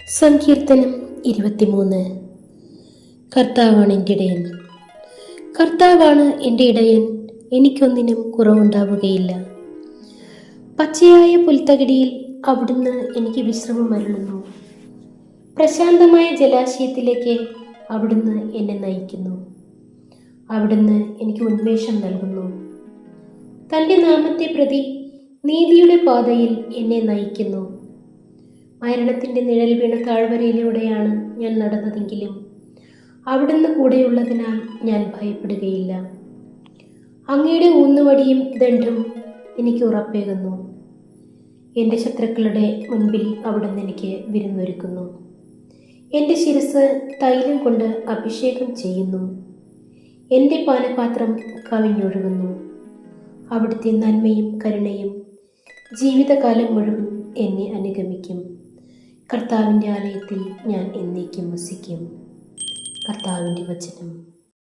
സങ്കീർത്തനം 23. കർത്താവാണ് എൻ്റെ ഇടയൻ. കർത്താവാണ് എൻ്റെ ഇടയൻ, എനിക്കൊന്നിനും കുറവുണ്ടാവുകയില്ല. പച്ചയായ പുൽത്തകിടിയിൽ അവിടുന്ന് എനിക്ക് വിശ്രമം അരുളുന്നു. പ്രശാന്തമായ ജലാശയത്തിലേക്ക് അവിടുന്ന് എന്നെ നയിക്കുന്നു. അവിടുന്ന് എനിക്ക് ഉന്മേഷം നൽകുന്നു. തൻ്റെ നാമത്തെ പ്രതി നീതിയുടെ പാതയിൽ എന്നെ നയിക്കുന്നു. മരണത്തിൻ്റെ നിഴൽ വീണ താഴ്വരയിലൂടെയാണ് ഞാൻ നടന്നതെങ്കിലും അവിടുന്ന് കൂടെയുള്ളതിനാൽ ഞാൻ ഭയപ്പെടുകയില്ല. അങ്ങയുടെ ഊന്നുവടിയും ദണ്ഡും എനിക്ക് ഉറപ്പേകുന്നു. എൻ്റെ ശത്രുക്കളുടെ മുൻപിൽ അവിടുന്ന് എനിക്ക് വിരുന്നൊരുക്കുന്നു. എൻ്റെ ശിരസ് തൈലം കൊണ്ട് അഭിഷേകം ചെയ്യുന്നു. എൻ്റെ പാനപാത്രം കവിഞ്ഞൊഴുകുന്നു. അവിടുത്തെ നന്മയും കരുണയും ജീവിതകാലം മുഴുവൻ എന്നെ അനുഗമിക്കും. കർത്താവിൻ്റെ ആലയത്തിൽ ഞാൻ എന്നേക്കും വസിക്കും. കർത്താവിൻ്റെ വചനം.